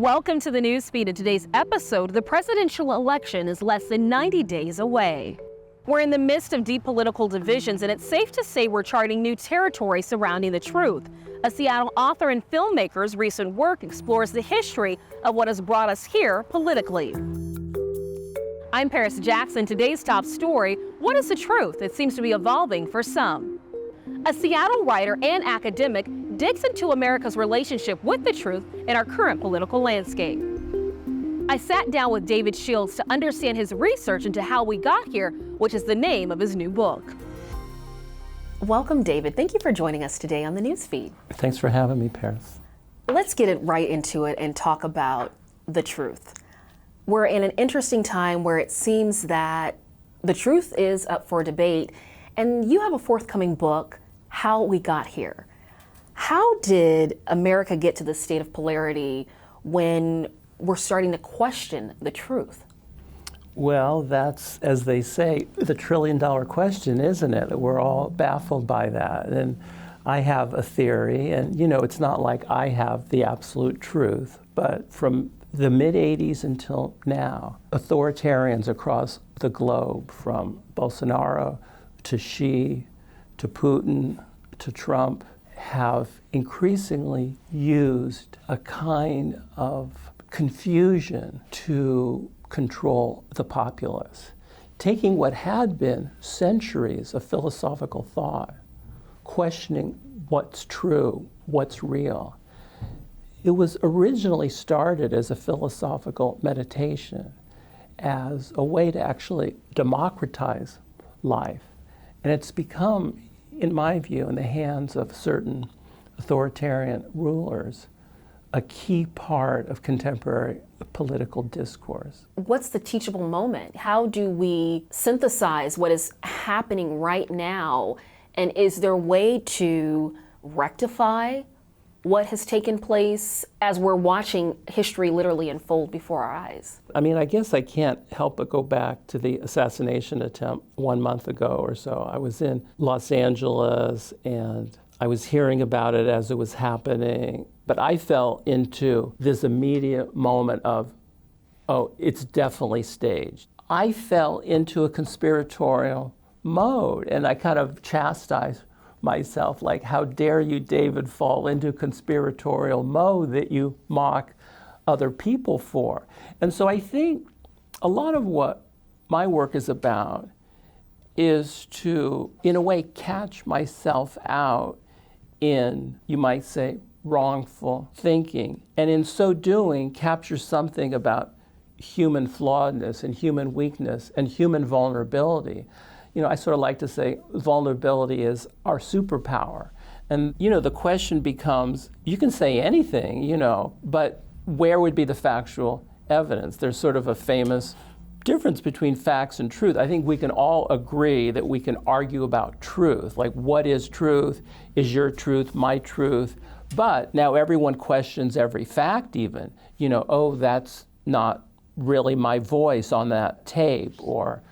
Welcome to the Newsfeed. In today's episode, the presidential election is less than 90 days away. We're in the midst of deep political divisions, and it's safe to say we're charting new territory surrounding the truth. A Seattle author and filmmaker's recent work explores the history of what has brought us here politically. I'm Paris Jackson. Today's top story: what is the truth? It seems to be evolving for some. A Seattle writer and academic digs into America's relationship with the truth in our current political landscape. I sat down with David Shields to understand his research into how we got here, which is the name of his new book. Welcome, David. Thank you for joining us today on the Newsfeed. Thanks for having me, Paris. Let's get it right into it and talk about the truth. We're in an interesting time where it seems that the truth is up for debate, and you have a forthcoming book, How We Got Here. How did America get to this state of polarity when we're starting to question the truth? Well, that's, as they say, the trillion-dollar question, isn't it? We're all baffled by that. And I have a theory, and it's not like I have the absolute truth, but from the mid-'80s until now, authoritarians across the globe, from Bolsonaro to Xi to Putin to Trump, have increasingly used a kind of confusion to control the populace, taking what had been centuries of philosophical thought, questioning what's true, what's real. It was originally started as a philosophical meditation, as a way to actually democratize life. And it's become, in my view, in the hands of certain authoritarian rulers, a key part of contemporary political discourse. What's the teachable moment? How do we synthesize what is happening right now? And is there a way to rectify what has taken place as we're watching history literally unfold before our eyes? I guess I can't help but go back to the assassination attempt 1 month ago or so. I was in Los Angeles and I was hearing about it as it was happening, but I fell into this immediate moment of, oh, it's definitely staged. I fell into a conspiratorial mode, and I kind of chastised myself, like, how dare you, David, fall into conspiratorial mode that you mock other people for? And so I think a lot of what my work is about is to, in a way, catch myself out in, you might say, wrongful thinking, and in so doing, capture something about human flawedness and human weakness and human vulnerability. I sort of like to say vulnerability is our superpower. And, the question becomes, you can say anything, but where would be the factual evidence? There's sort of a famous difference between facts and truth. I think we can all agree that we can argue about truth, like what is truth? Is your truth my truth? But now everyone questions every fact even. Oh, that's not really my voice on that tape, or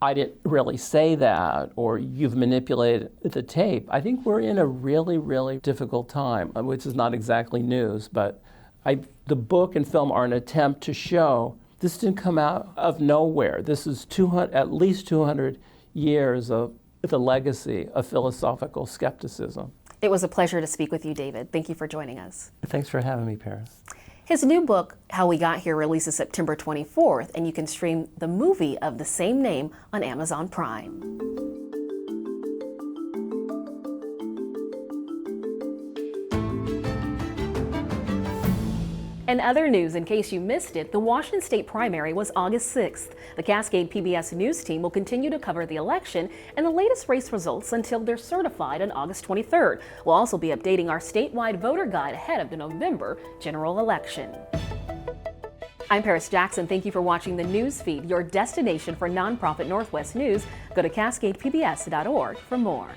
I didn't really say that, or you've manipulated the tape. I think we're in a really, really difficult time, which is not exactly news, but the book and film are an attempt to show this didn't come out of nowhere. This is at least 200 years of the legacy of philosophical skepticism. It was a pleasure to speak with you, David. Thank you for joining us. Thanks for having me, Paris. His new book, How We Got Here, releases September 24th, and you can stream the movie of the same name on Amazon Prime. In other news, in case you missed it, the Washington state primary was August 6th. The Cascade PBS News team will continue to cover the election and the latest race results until they're certified on August 23rd. We'll also be updating our statewide voter guide ahead of the November general election. I'm Paris Jackson. Thank you for watching the Newsfeed, your destination for nonprofit Northwest news. Go to cascadepbs.org for more.